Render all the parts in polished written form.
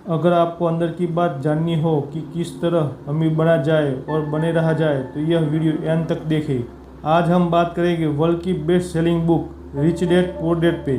अगर आपको अंदर की बात जाननी हो कि किस तरह अमीर बना जाए और बने रहा जाए तो यह वीडियो एंड तक देखें। आज हम बात करेंगे वर्ल्ड की best selling book rich dad poor dad पे।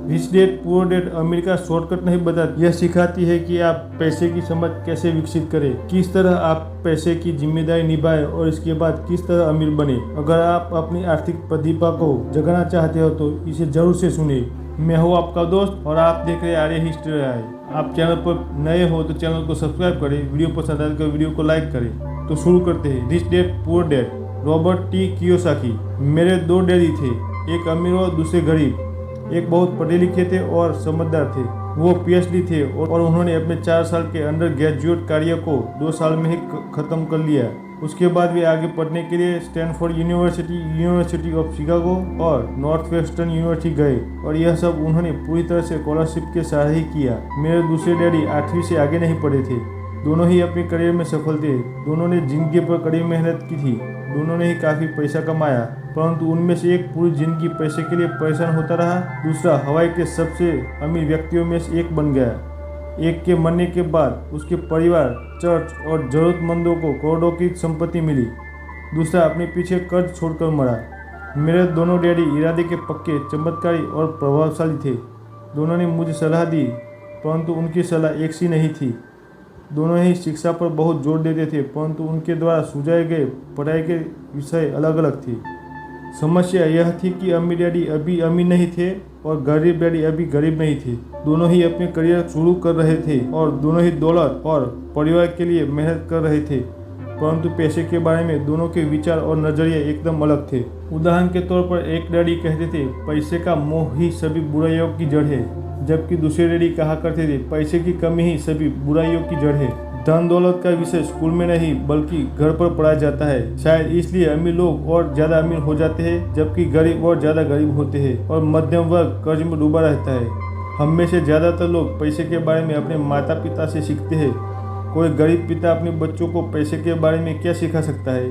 रिच डैड पुअर डैड अमीर का शॉर्टकट नहीं बताती, यह सिखाती है कि आप पैसे की समझ कैसे विकसित करें, किस तरह आप पैसे की जिम्मेदारी निभाएं और इसके बाद किस तरह अमीर बने। अगर आप अपनी आर्थिक प्रतिभा को जगाना चाहते हो तो इसे जरूर से सुने। मैं हूँ आपका दोस्त और आप देख रहे हैं आर्य हिस्ट्री आय। आप चैनल पर नए हो तो चैनल को सब्सक्राइब करें, वीडियो पसंद आए तो वीडियो को लाइक करें। तो शुरू करते हैं। Rich dad poor dad, Robert T Kiyosaki. मेरे दो डैडी थे, एक अमीर और दूसरे गरीब। एक बहुत पढ़े लिखे थे और समझदार थे। वो पीएचडी थे और उन्होंने अपने 4 साल के अंडर ग्रेजुएट कार्य को 2 साल में ही खत्म कर लिया। उसके बाद वे आगे पढ़ने के लिए Stanford university, university of Chicago और नॉर्थ वेस्टर्न यूनिवर्सिटी गए और यह सब उन्होंने पूरी तरह से स्कॉलरशिप के सहारे ही किया। मेरे दूसरे डैडी 8वीं से आगे नहीं पढ़े थे। दोनों ही अपने करियर में सफल थे। दोनों ने जिंदगी पर कड़ी मेहनत की थी। दोनों ने ही काफ़ी पैसा कमाया, परंतु उनमें से एक पूरी जिंदगी पैसे के लिए परेशान होता रहा, दूसरा हवाई के सबसे अमीर व्यक्तियों में से एक बन गया। एक के मरने के बाद उसके परिवार, चर्च और जरूरतमंदों को करोड़ों की संपत्ति मिली। दूसरा अपने पीछे कर्ज छोड़कर मरा। मेरे दोनों डैडी इरादे के पक्के, चमत्कारी और प्रभावशाली थे। दोनों ने मुझे सलाह दी, परंतु उनकी सलाह एक सी नहीं थी। दोनों ही शिक्षा पर बहुत जोर देते थे, परंतु उनके द्वारा सुझाए गए पढ़ाई के विषय अलग अलग थे। समस्या यह थी कि अमीर डैडी अभी अमीर नहीं थे और गरीब डैडी अभी गरीब नहीं थे। दोनों ही अपने करियर शुरू कर रहे थे और दोनों ही दौलत और परिवार के लिए मेहनत कर रहे थे, परंतु पैसे के बारे में दोनों के विचार और नजरिए एकदम अलग थे। उदाहरण के तौर पर एक डैडी कहते थे पैसे का मोह ही सभी बुराइयों की जड़ है, जबकि दूसरे डैडी कहा करते थे पैसे की कमी ही सभी बुराइयों की जड़ है। धन दौलत का विषय स्कूल में नहीं बल्कि घर पर पढ़ाया जाता है। शायद इसलिए अमीर लोग और ज्यादा अमीर हो जाते हैं, जबकि गरीब और ज्यादा गरीब होते हैं और मध्यम वर्ग कर्ज में डूबा रहता है। हम में से ज्यादातर लोग पैसे के बारे में अपने माता पिता से सीखते हैं। कोई गरीब पिता अपने बच्चों को पैसे के बारे में क्या सिखा सकता है?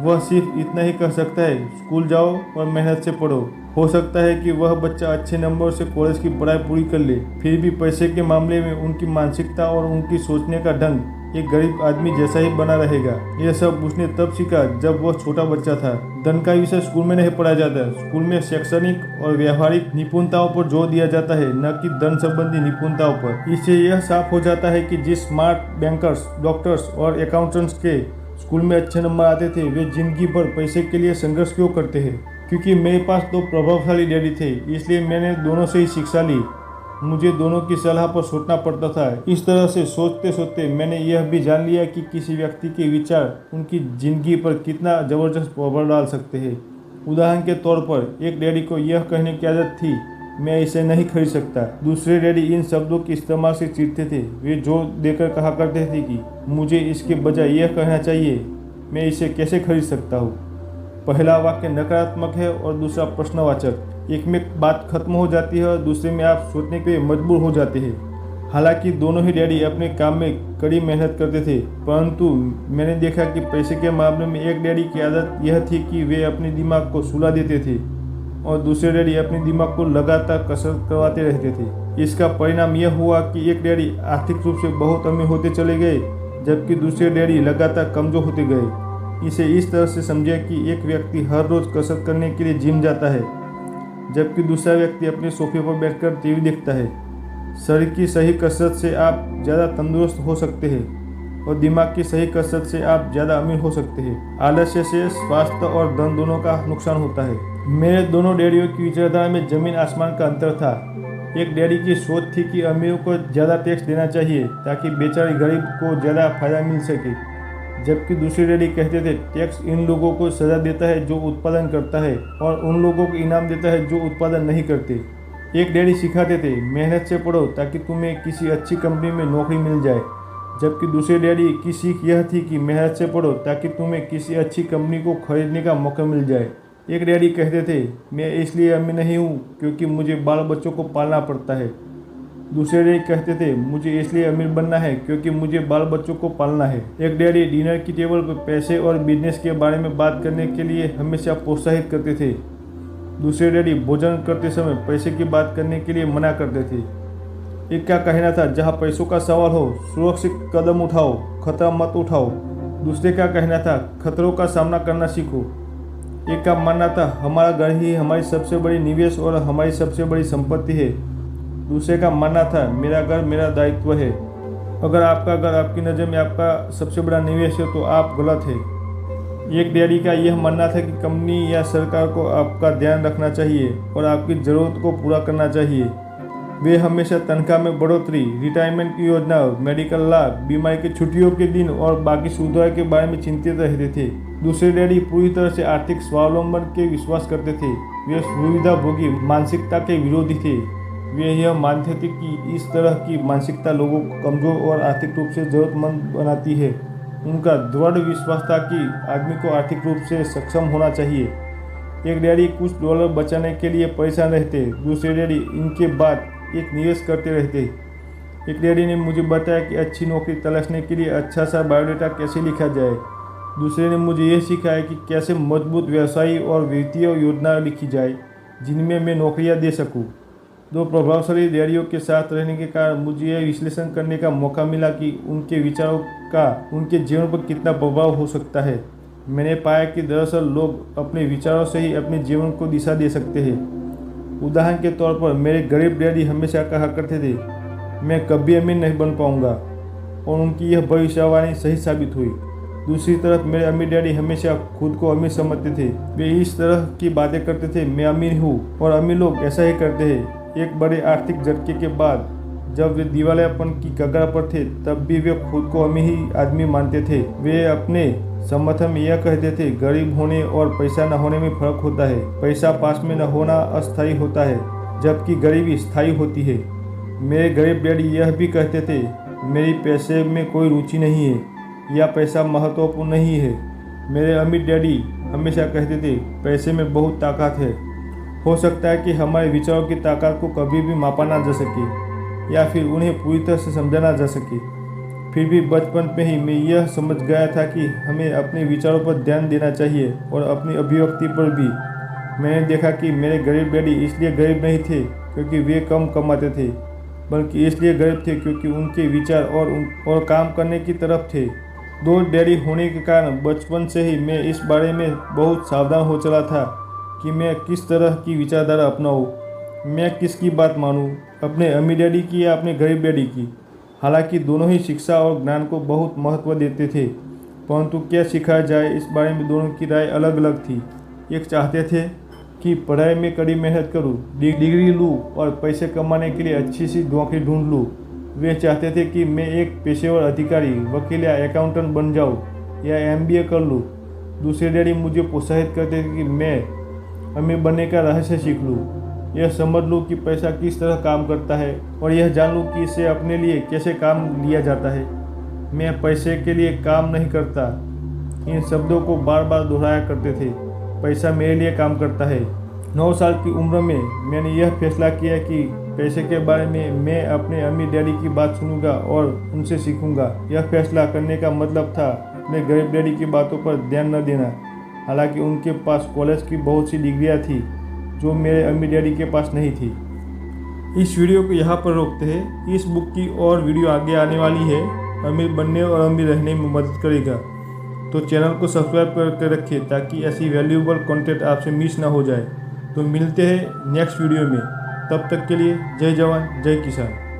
वह सिर्फ इतना ही कह सकता है, स्कूल जाओ और मेहनत से पढ़ो। हो सकता है कि वह बच्चा अच्छे नंबर से कॉलेज की पढ़ाई पूरी कर ले, फिर भी पैसे के मामले में उनकी मानसिकता और उनकी सोचने का ढंग एक गरीब आदमी जैसा ही बना रहेगा। यह सब उसने तब सीखा जब वह छोटा बच्चा था। धन का विषय स्कूल में नहीं पढ़ाया जाता। स्कूल में शैक्षणिक और व्यावहारिक निपुणताओं पर जोर दिया जाता है, न कि धन संबंधी निपुणताओं पर। इससे यह साफ हो जाता है कि जिस स्मार्ट बैंकर्स, डॉक्टर्स और अकाउंटेंट्स के स्कूल में अच्छे नंबर आते थे, वे जिंदगी भर पैसे के लिए संघर्ष क्यों करते हैं? क्योंकि मेरे पास 2 प्रभावशाली डैडी थे, इसलिए मैंने दोनों से ही शिक्षा ली। मुझे दोनों की सलाह पर सोचना पड़ता था। इस तरह से सोचते सोचते मैंने यह भी जान लिया कि किसी व्यक्ति के विचार उनकी जिंदगी पर कितना जबरदस्त प्रभाव डाल सकते हैं। उदाहरण के तौर पर एक डैडी को यह कहने की आदत थी, मैं इसे नहीं खरीद सकता। दूसरे डैडी इन शब्दों के इस्तेमाल से चिढ़ते थे। वे जोर देकर कहा करते थे कि मुझे इसके बजाय यह कहना चाहिए, मैं इसे कैसे खरीद सकता हूँ। पहला वाक्य नकारात्मक है और दूसरा प्रश्नवाचक। एक में बात खत्म हो जाती है और दूसरे में आप सोचने के लिए मजबूर हो जाते हैं। हालांकि दोनों ही डैडी अपने काम में कड़ी मेहनत करते थे, परंतु मैंने देखा कि पैसे के मामले में एक डैडी की आदत यह थी कि वे अपने दिमाग को सुला देते थे और दूसरे डैडी अपने दिमाग को लगातार कसरत करवाते रहते थे। इसका परिणाम यह हुआ कि एक डैडी आर्थिक रूप से बहुत अमीर होते चले गए, जबकि दूसरे डैडी लगातार कमजोर होते गए। इसे इस तरह से समझे कि एक व्यक्ति हर रोज कसरत करने के लिए जिम जाता है, जबकि दूसरा व्यक्ति अपने सोफे पर बैठकर टीवी देखता है। शरीर की सही कसरत से आप ज़्यादा तंदुरुस्त हो सकते हैं और दिमाग की सही कसरत से आप ज़्यादा अमीर हो सकते हैं। आलस्य से स्वास्थ्य और धन दोनों का नुकसान होता है। मेरे दोनों डैडियों की विचारधारा में जमीन आसमान का अंतर था। एक डैडी की सोच थी कि अमीरों को ज़्यादा टैक्स देना चाहिए ताकि बेचारे गरीब को ज़्यादा फायदा मिल सके, जबकि दूसरे डैडी कहते थे टैक्स इन लोगों को सजा देता है जो उत्पादन करता है और उन लोगों को इनाम देता है जो उत्पादन नहीं करते। एक डैडी सिखाते थे मेहनत से पढ़ो ताकि तुम्हें किसी अच्छी कंपनी में नौकरी मिल जाए, जबकि दूसरे डैडी की सीख यह थी कि मेहनत से पढ़ो ताकि तुम्हें किसी अच्छी कंपनी को खरीदने का मौका मिल जाए। एक डैडी कहते थे मैं इसलिए अमीर नहीं हूँ क्योंकि मुझे बाल बच्चों को पालना पड़ता है। दूसरे डैडी कहते थे मुझे इसलिए अमीर बनना है क्योंकि मुझे बाल बच्चों को पालना है। एक डैडी डिनर की टेबल पर पैसे और बिजनेस के बारे में बात करने के लिए हमेशा प्रोत्साहित करते थे। दूसरे डैडी भोजन करते समय पैसे की बात करने के लिए मना करते थे। एक का कहना था, जहाँ पैसों का सवाल हो सुरक्षित कदम उठाओ, खतरा मत उठाओ। दूसरे का कहना था, खतरों का सामना करना सीखो। एक का मानना था, हमारा घर ही हमारी सबसे बड़ी निवेश और हमारी सबसे बड़ी संपत्ति है। दूसरे का मानना था, मेरा घर मेरा दायित्व है। अगर आपका घर आपकी नज़र में आपका सबसे बड़ा निवेश है तो आप गलत है। एक डैडी का यह मानना था कि कंपनी या सरकार को आपका ध्यान रखना चाहिए और आपकी ज़रूरत को पूरा करना चाहिए। वे हमेशा तनख्वाह में बढ़ोतरी, रिटायरमेंट की योजना, मेडिकल लाभ, बीमारी की छुट्टियों के दिन और बाकी सुविधाओं के बारे में चिंतित रहते थे। दूसरे डैडी पूरी तरह से आर्थिक स्वावलंबन के विश्वास करते थे। वे सुविधाभोगी मानसिकता के विरोधी थे। वे यह मानते थे कि इस तरह की मानसिकता लोगों को कमज़ोर और आर्थिक रूप से ज़रूरतमंद बनाती है। उनका दृढ़ विश्वास था कि आदमी को आर्थिक रूप से सक्षम होना चाहिए। एक डैडी कुछ डॉलर बचाने के लिए परेशान रहते, दूसरे डैडी इनके बाद एक निवेश करते रहते। एक डैडी ने मुझे बताया कि अच्छी नौकरी तलाशने के लिए अच्छा सा बायोडाटा कैसे लिखा जाए। दूसरे ने मुझे यह सिखाया कि कैसे मजबूत व्यवसायी और वित्तीय योजना लिखी जाए जिनमें मैं नौकरियां दे सकूं। दो प्रभावशाली डैडियों के साथ रहने के कारण मुझे यह विश्लेषण करने का मौका मिला कि उनके विचारों का उनके जीवन पर कितना प्रभाव हो सकता है। मैंने पाया कि दरअसल लोग अपने विचारों से ही अपने जीवन को दिशा दे सकते हैं। उदाहरण के तौर पर मेरे गरीब डैडी हमेशा कहा करते थे, मैं कभी अमीर नहीं बन पाऊंगा, और उनकी यह भविष्यवाणी सही साबित हुई। दूसरी तरफ मेरे अमीर डैडी हमेशा खुद को अमीर समझते थे। वे इस तरह की बातें करते थे, मैं अमीर हूँ और अमीर लोग ऐसा ही करते हैं। एक बड़े आर्थिक झटके के बाद जब वे दिवालियापन की कगार पर थे तब भी वे खुद को अमीर ही आदमी मानते थे। वे अपने समर्थन में यह कहते थे, गरीब होने और पैसा न होने में फर्क होता है। पैसा पास में न होना अस्थायी होता है जबकि गरीबी स्थायी होती है। मेरे गरीब डैडी यह भी कहते थे, मेरी पैसे में कोई रुचि नहीं है या पैसा महत्वपूर्ण नहीं है। मेरे अमीर डैडी हमेशा कहते थे, पैसे में बहुत ताकत है। हो सकता है कि हमारे विचारों की ताकत को कभी भी मापा ना जा सके या फिर उन्हें पूरी तरह से समझा ना जा सके। फिर भी बचपन में ही मैं यह समझ गया था कि हमें अपने विचारों पर ध्यान देना चाहिए और अपनी अभिव्यक्ति पर भी। मैंने देखा कि मेरे गरीब डैडी इसलिए गरीब नहीं थे क्योंकि वे कम कमाते थे, बल्कि इसलिए गरीब थे क्योंकि उनके विचार और काम करने की तरफ थे। दो डैडी होने के कारण बचपन से ही मैं इस बारे में बहुत सावधान हो चला था कि मैं किस तरह की विचारधारा अपनाऊं, मैं किसकी बात मानूं, अपने अमीर डैडी की या अपने गरीब डैडी की। हालांकि दोनों ही शिक्षा और ज्ञान को बहुत महत्व देते थे, परंतु क्या सिखाया जाए इस बारे में दोनों की राय अलग अलग थी। एक चाहते थे कि पढ़ाई में कड़ी मेहनत करूं, डिग्री लूं और पैसे कमाने के लिए अच्छी सी नौकरी ढूंढ लूं। वे चाहते थे कि मैं एक पेशेवर अधिकारी, वकील या अकाउंटेंट बन जाऊं या MBA कर लूं। दूसरे डैडी मुझे प्रोत्साहित करते थे कि मैं अमीर बनने का रहस्य सीख लूं, यह समझ लूँ कि पैसा किस तरह काम करता है और यह जान लूँ कि इसे अपने लिए कैसे काम लिया जाता है। मैं पैसे के लिए काम नहीं करता, इन शब्दों को बार बार दोहराया करते थे। पैसा मेरे लिए काम करता है। 9 साल की उम्र में मैंने यह फैसला किया कि पैसे के बारे में मैं अपने अमीर डैडी की बात सुनूंगा और उनसे सीखूंगा। यह फैसला करने का मतलब था अपने गरीब डैडी की बातों पर ध्यान न देना। हालांकि उनके पास कॉलेज की बहुत सी डिग्रियाँ थी जो मेरे अमीर डैडी के पास नहीं थी। इस वीडियो को यहाँ पर रोकते हैं। इस बुक की और वीडियो आगे आने वाली है, अमीर बनने और अमीर रहने में मदद करेगा। तो चैनल को सब्सक्राइब करके रखिए ताकि ऐसी वैल्यूएबल कंटेंट आपसे मिस ना हो जाए। तो मिलते हैं नेक्स्ट वीडियो में, तब तक के लिए जय जवान जय किसान।